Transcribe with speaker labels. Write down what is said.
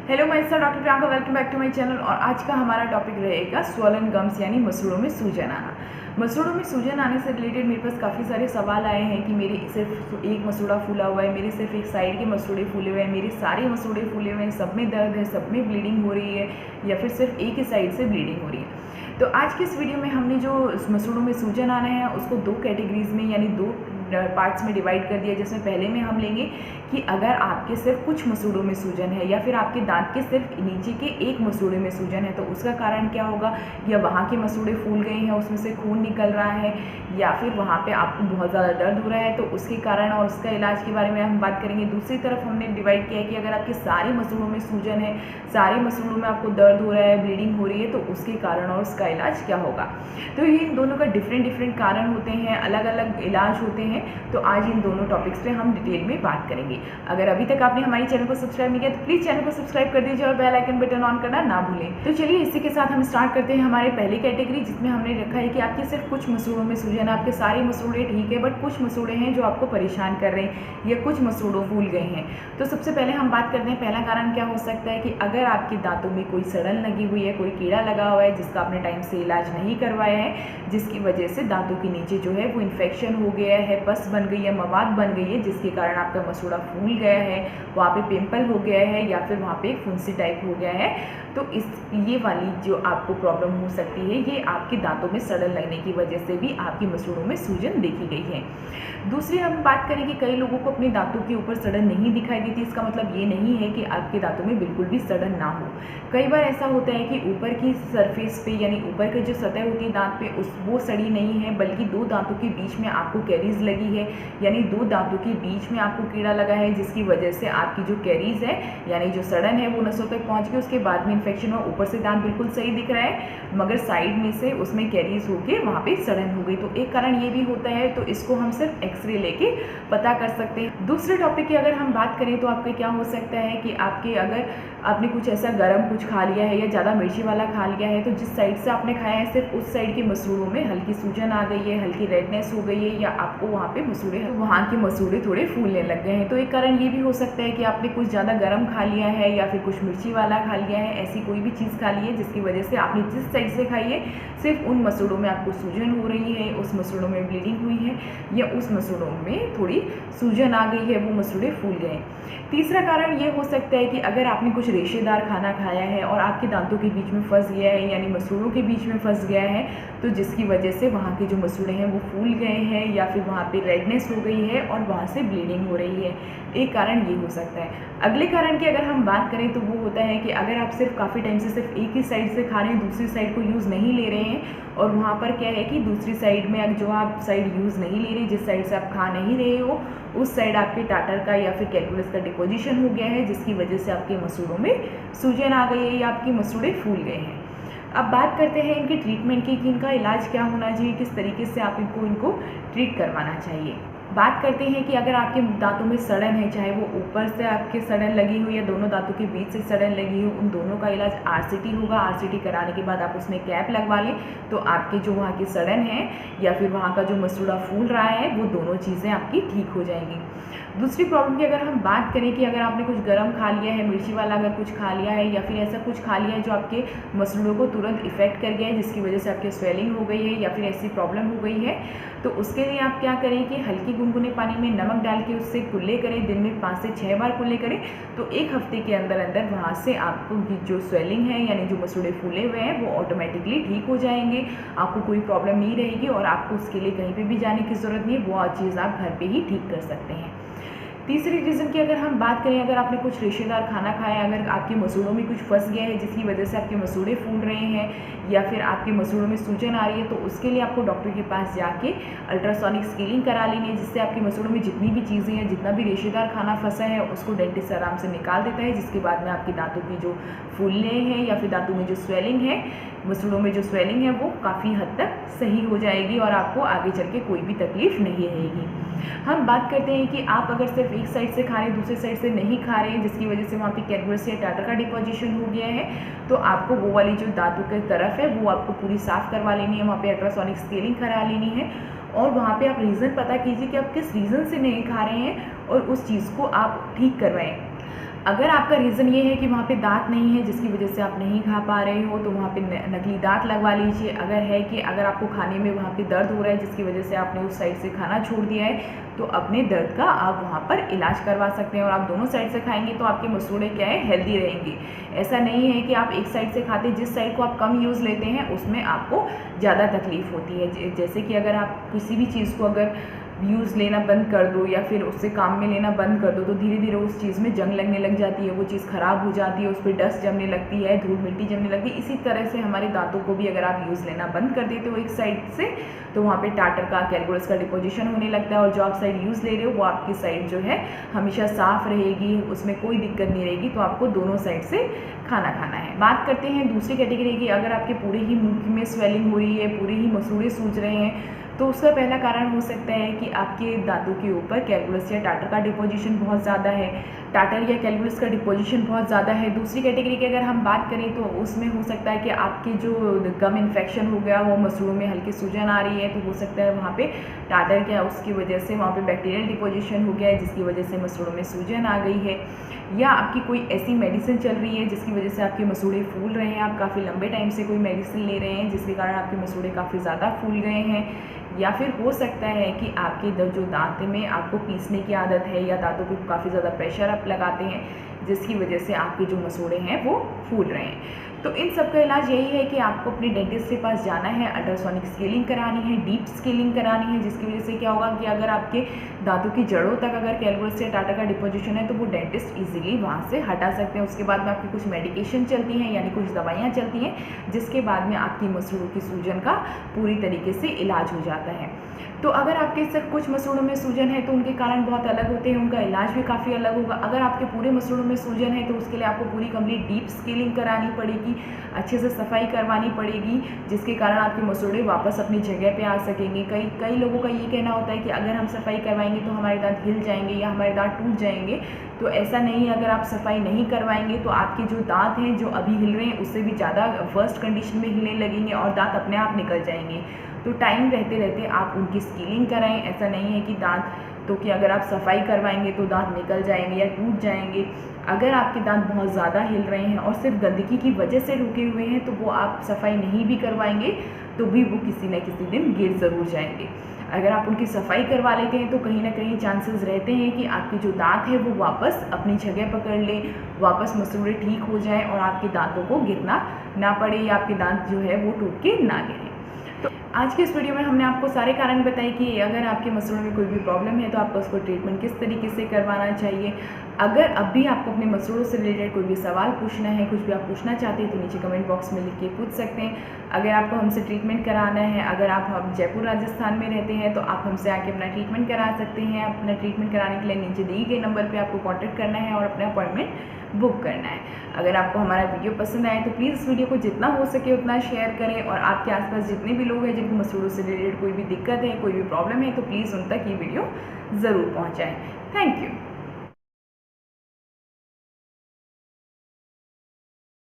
Speaker 1: Hello myself doctor Priyanka, welcome back to my channel. और आज का हमारा टॉपिक रहेगा स्वॉलन गम्स यानी मसूड़ों में सूजन आना। मसूड़ों में सूजन आने से रिलेटेड मेरे पास काफ़ी सारे सवाल आए हैं कि मेरे सिर्फ एक मसूड़ा फूला हुआ है, मेरे सिर्फ एक साइड के मसूड़े फूले हुए हैं, मेरे सारे मसूड़े फूले हुए हैं, सब में दर्द है, सब में ब्लीडिंग हो रही है या फिर सिर्फ एक ही साइड से ब्लीडिंग हो रही है। तो आज की इस वीडियो में हमने जो मसूड़ों में सूजन आना है उसको दो कैटेगरीज में यानी दो पार्ट्स में डिवाइड कर दिया। जिसमें पहले में हम लेंगे कि अगर आपके सिर्फ कुछ मसूड़ों में सूजन है या फिर आपके दांत के सिर्फ नीचे के एक मसूड़े में सूजन है तो उसका कारण क्या होगा, या वहाँ के मसूड़े फूल गए हैं उसमें से खून निकल रहा है, या फिर वहाँ पे आपको बहुत ज़्यादा दर्द हो रहा है तो उसके कारण और उसका इलाज के बारे में हम बात करेंगे। दूसरी तरफ हमने डिवाइड किया है कि अगर आपके सारे मसूड़ों में सूजन है, सारे मसूड़ों में आपको दर्द हो रहा है, ब्लीडिंग हो रही है तो उसके कारण और उसका इलाज क्या होगा। तो ये इन दोनों का डिफरेंट कारण होते हैं, अलग अलग इलाज होते हैं। तो आज इन दोनों टॉपिक्स पे हम डिटेल में बात करेंगे। अगर अभी तक आपने हमारे चैनल को सब्सक्राइब नहीं किया तो प्लीज़ चैनल को सब्सक्राइब कर दीजिए और बेल आइकन बटन ऑन करना ना भूलें। तो चलिए इसी के साथ हम स्टार्ट करते हैं हमारे पहली कैटेगरी, जिसमें हमने रखा है कि आपके सिर्फ कुछ मसूड़ों में सूजन है। आपके सारे मसूड़े ठीक है बट कुछ मसूड़े हैं जो आपको परेशान कर रहे हैं या कुछ मसूड़ों फूल गए हैं। तो सबसे पहले हम बात करते हैं पहला कारण क्या हो सकता है कि अगर आपके दांतों में कोई सड़न लगी हुई है, कोई कीड़ा लगा हुआ है जिसका आपने टाइम से इलाज नहीं करवाया है, जिसकी वजह से दांतों के नीचे जो है वो इन्फेक्शन हो गया है, पस बन गई है, मवाद बन गई है, जिसके कारण आपका मसूड़ा फूल गया है, वहाँ पे पिंपल हो गया है या फिर वहाँ पे एक फुंसी टाइप हो गया है। तो ये वाली जो आपको प्रॉब्लम हो सकती है ये आपके दांतों में सड़न लगने की वजह से भी आपकी मसूड़ों में सूजन देखी गई है। दूसरी हम बात करें कि कई लोगों को अपने दांतों के ऊपर सड़न नहीं दिखाई देती। इसका मतलब ये नहीं है कि आपके दांतों में बिल्कुल भी सड़न ना हो। कई बार ऐसा होता है कि ऊपर की सरफेस पे यानी ऊपर की जो सतह होती है दांत पे वो सड़ी नहीं है, बल्कि दो दांतों के बीच में आपको कैरीज लगी है, यानी दो दांतों के बीच में आपको कीड़ा लगा है, जिसकी वजह से आपकी जो कैरीज है यानी जो सड़न है वो नसों तक पहुँच गई। उसके बाद में इन्फेक्शन हो, ऊपर से दांत बिल्कुल सही दिख रहा है मगर साइड में से उसमें कैरीज होके वहाँ पे सड़न हो गई। तो एक कारण ये भी होता है, तो इसको हम सिर्फ एक्सरे लेके पता कर सकते हैं। दूसरे टॉपिक की अगर हम बात करें तो आपके क्या हो सकता है कि आपके अगर आपने कुछ ऐसा गर्म कुछ खा लिया है या ज़्यादा मिर्ची वाला खा लिया है तो जिस साइड से आपने खाया है सिर्फ उस साइड के मसूड़ों में हल्की सूजन आ गई है, हल्की रेडनेस हो गई है, या आपको वहाँ पे वहाँ के मसूड़े थोड़े फूलने लग गए हैं। तो एक कारण ये भी हो सकता है कि आपने कुछ ज़्यादा गर्म खा लिया है या फिर कुछ मिर्ची वाला खा लिया है, ऐसी कोई भी चीज़ खा ली है जिसकी वजह से आपने जिस साइड से खाई है सिर्फ उन मसूड़ों में आपको सूजन हो रही है, उस मसूड़ों में ब्लीडिंग हुई है या उस मसूड़ों में थोड़ी सूजन आ गई है, वो मसूड़े फूल गए। तीसरा कारण ये हो सकता है कि अगर आपने कुछ रेशेदार खाना खाया है और आपके दांतों के बीच में फंस गया है यानी मसूड़ों के बीच में फंस गया है, तो जिसकी वजह से वहाँ के जो मसूड़े हैं वो फूल गए हैं या फिर वहाँ पे रेडनेस हो गई है और वहाँ से ब्लीडिंग हो रही है। एक कारण ये हो सकता है। अगले कारण की अगर हम बात करें तो वो होता है कि अगर आप सिर्फ काफ़ी टाइम से सिर्फ एक ही साइड से खा रहे हैं, दूसरी साइड को यूज़ नहीं ले रहे हैं, और वहाँ पर क्या है कि दूसरी साइड में जो आप साइड यूज़ नहीं ले रहे, जिस साइड से आप खा नहीं रहे हो उस साइड आपके टाटर का या फिर कैलकुलस का डिपोजिशन हो गया है, जिसकी वजह से आपके मसूड़ों में सूजन आ गई है या आपके मसूड़े फूल गए हैं। अब बात करते हैं इनके ट्रीटमेंट की कि इनका इलाज क्या होना चाहिए, किस तरीके से आप इनको ट्रीट करवाना चाहिए। बात करते हैं कि अगर आपके दांतों में सड़न है, चाहे वो ऊपर से आपके सड़न लगी हो या दोनों दांतों के बीच से सड़न लगी हो, उन दोनों का इलाज आरसीटी होगा। आरसीटी कराने के बाद आप उसमें कैप लगवा लें तो आपके जो वहाँ की सड़न है या फिर वहाँ का जो मसूड़ा फूल रहा है वो दोनों चीज़ें आपकी ठीक हो जाएंगी। दूसरी प्रॉब्लम की अगर हम बात करें कि अगर आपने कुछ गर्म खा लिया है, मिर्ची वाला अगर कुछ खा लिया है या फिर ऐसा कुछ खा लिया है जो आपके मसूड़ों को तुरंत इफेक्ट कर गया है, जिसकी वजह से आपके स्वेलिंग हो गई है या फिर ऐसी प्रॉब्लम हो गई है, तो उसके लिए आप क्या करें कि हल्की गुनगुने पानी में नमक डाल के उससे कुल्ले करें, दिन में 5 से 6 बार कुल्ले करें, तो एक हफ्ते के अंदर अंदर वहाँ से आपको जो स्वेलिंग है यानी जो मसूड़े फूले हुए हैं वो ऑटोमेटिकली ठीक हो जाएंगे। आपको कोई प्रॉब्लम नहीं रहेगी और आपको उसके लिए कहीं पर भी जाने की ज़रूरत नहीं है, वो चीज़ आप घर पर ही ठीक कर सकते हैं। तीसरी रीज़न की अगर हम बात करें, अगर आपने कुछ रेशेदार खाना खाया, अगर आपके मसूड़ों में कुछ फंस गया है जिसकी वजह से आपके मसूड़े फूल रहे हैं या फिर आपके मसूड़ों में सूजन आ रही है, तो उसके लिए आपको डॉक्टर के पास जाके अल्ट्रासोनिक स्केलिंग करा लेनी है, जिससे आपके मसूड़ों में जितनी भी चीज़ें हैं, जितना भी रेशेदार खाना फंसा है उसको डेंटिस्ट आराम से निकाल देता है, जिसके बाद में आपके दांतों की जो फूलने हैं या फिर दांतों में जो स्वेलिंग है, मसूड़ों में जो स्वेलिंग है वो काफ़ी हद तक सही हो जाएगी और आपको आगे चल के कोई भी तकलीफ नहीं रहेगी। हम बात करते हैं कि आप अगर सिर्फ एक साइड से खा रहे हैं, दूसरी साइड से नहीं खा रहे हैं, जिसकी वजह से वहाँ पे कैलकुलस या टाटर का डिपोजिशन हो गया है, तो आपको वो वाली जो दांतों की तरफ है वो आपको पूरी साफ़ करवा लेनी है, वहाँ पे अल्ट्रासोनिक स्केलिंग करा लेनी है और वहाँ पे आप रीज़न पता कीजिए कि आप किस रीज़न से नहीं खा रहे हैं और उस चीज़ को आप ठीक करवाएं। अगर आपका रीज़न ये है कि वहाँ पे दाँत नहीं है जिसकी वजह से आप नहीं खा पा रहे हो, तो वहाँ पे नकली दाँत लगवा लीजिए। अगर है कि अगर आपको खाने में वहाँ पे दर्द हो रहा है जिसकी वजह से आपने उस साइड से खाना छोड़ दिया है, तो अपने दर्द का आप वहाँ पर इलाज करवा सकते हैं। और आप दोनों साइड से खाएंगे तो आपके मसूड़े क्या है, हेल्दी रहेंगे। ऐसा नहीं है कि आप एक साइड से खाते, जिस साइड को आप कम यूज़ लेते हैं उसमें आपको ज़्यादा तकलीफ़ होती है। जैसे कि अगर आप किसी भी चीज़ को अगर यूज़ लेना बंद कर दो या फिर उससे काम में लेना बंद कर दो, तो धीरे धीरे उस चीज़ में जंग लगने लग जाती है, वो चीज़ ख़राब हो जाती है, उस पर डस्ट जमने लगती है, धूल मिट्टी जमने लगती है। इसी तरह से हमारे दांतों को भी अगर आप यूज़ लेना बंद कर देते हो एक साइड से, तो वहाँ पे टाटर का, कैलकुलस का डिपोजिशन होने लगता है। और जो आप साइड यूज़ ले रहे हो वो आपकी साइड जो है हमेशा साफ़ रहेगी, उसमें कोई दिक्कत नहीं रहेगी। तो आपको दोनों साइड से खाना खाना है। बात करते हैं दूसरी कैटेगरी की। अगर आपके पूरे ही मुख में स्वेलिंग हो रही है, पूरे ही मसूड़े सूज रहे हैं, तो उसका पहला कारण हो सकता है कि आपके दांतों के ऊपर कैलकुलस या टाटर का डिपोजिशन बहुत ज़्यादा है, टाटर या कैलकुलस का डिपोजिशन बहुत ज़्यादा है। दूसरी कैटेगरी की अगर हम बात करें तो उसमें हो सकता है कि आपके जो गम इन्फेक्शन हो गया हो, मसूड़ों में हल्की सूजन आ रही है, तो हो सकता है वहाँ पे टाटर क्या उसकी वजह से वहाँ पे बैक्टीरियल डिपोजिशन हो गया है जिसकी वजह से मसूड़ों में सूजन आ गई है। या आपकी कोई ऐसी मेडिसिन चल रही है जिसकी वजह से आपके मसूड़े फूल रहे हैं, आप काफ़ी लंबे टाइम से कोई मेडिसिन ले रहे हैं जिसके कारण आपके मसूड़े काफ़ी ज़्यादा फूल गए हैं। या फिर हो सकता है कि आपके जो दांत में आपको पीसने की आदत है या दांतों पे काफ़ी ज़्यादा प्रेशर आप लगाते हैं जिसकी वजह से आपके जो मसूड़े हैं वो फूल रहे हैं। तो इन सब का इलाज यही है कि आपको अपने डेंटिस्ट के पास जाना है, अल्ट्रासोनिक स्केलिंग करानी है, डीप स्केलिंग करानी है, जिसकी वजह से क्या होगा कि अगर आपके दांतों की जड़ों तक अगर कैलकुलस या टाटा का डिपोजिशन है तो वो डेंटिस्ट इजीली वहाँ से हटा सकते हैं। उसके बाद में आपकी कुछ मेडिकेशन चलती हैं, यानी कुछ दवाइयाँ चलती हैं, जिसके बाद में आपकी मसूड़ों की सूजन का पूरी तरीके से इलाज हो जाता है। तो अगर आपके सिर्फ कुछ मसूड़ों में सूजन है तो उनके कारण बहुत अलग होते हैं, उनका इलाज भी काफ़ी अलग होगा। अगर आपके पूरे मसूड़ों में सूजन है तो उसके लिए आपको पूरी कंप्लीट डीप स्केलिंग करानी पड़ेगी, अच्छे से सफाई करवानी पड़ेगी, जिसके कारण आपके मसूड़े वापस अपनी जगह पे आ सकेंगे। कई लोगों का ये कहना होता है कि अगर हम सफाई करवाएंगे तो हमारे दांत हिल जाएंगे या हमारे दांत टूट जाएंगे। तो ऐसा नहीं है। अगर आप सफाई नहीं करवाएंगे तो आपके जो दांत हैं जो अभी हिल रहे हैं उससे भी ज़्यादा वर्स्ट कंडीशन में हिलने लगेंगे और दांत अपने आप निकल जाएंगे। तो टाइम रहते रहते आप उनकी स्केलिंग कराएं। ऐसा नहीं है कि दांत तो कि अगर आप सफाई करवाएंगे तो दांत निकल जाएंगे या टूट जाएंगे। अगर आपके दांत बहुत ज़्यादा हिल रहे हैं और सिर्फ गंदगी की वजह से रुके हुए हैं तो वो आप सफाई नहीं भी करवाएंगे तो भी वो किसी न किसी दिन गिर ज़रूर जाएंगे। अगर आप उनकी सफाई करवा लेते हैं तो कहीं ना कहीं चांसेस रहते हैं कि आपके जो दांत है वो वापस अपनी जगह पकड़ लें, वापस मसूड़े ठीक हो जाएं और आपके दांतों को गिरना ना पड़े या आपके दांत जो है वो टूट के ना गिरें। तो आज के इस वीडियो में हमने आपको सारे कारण बताए कि अगर आपके मसूड़ों में कोई भी प्रॉब्लम है तो आपको उसको ट्रीटमेंट किस तरीके से करवाना चाहिए। अगर अब भी आपको अपने मसूड़ों से रिलेटेड कोई भी सवाल पूछना है, कुछ भी आप पूछना चाहते हैं तो नीचे कमेंट बॉक्स में लिख के पूछ सकते हैं। अगर आपको हमसे ट्रीटमेंट कराना है, अगर आप जयपुर राजस्थान में रहते हैं तो आप हमसे आके अपना ट्रीटमेंट करा सकते हैं। अपना ट्रीटमेंट कराने के लिए नीचे दिए गए नंबर पर आपको कॉन्टैक्ट करना है और अपना अपॉइंटमेंट बुक करना है। अगर आपको हमारा वीडियो पसंद आए तो प्लीज़ इस वीडियो को जितना हो सके उतना शेयर करें और आपके आसपास जितने भी लोग हैं जिनको मसूड़ों से रिलेटेड कोई भी दिक्कत है, कोई भी प्रॉब्लम है, तो प्लीज़ उन तक ये वीडियो ज़रूर पहुँचाएँ। Thank you.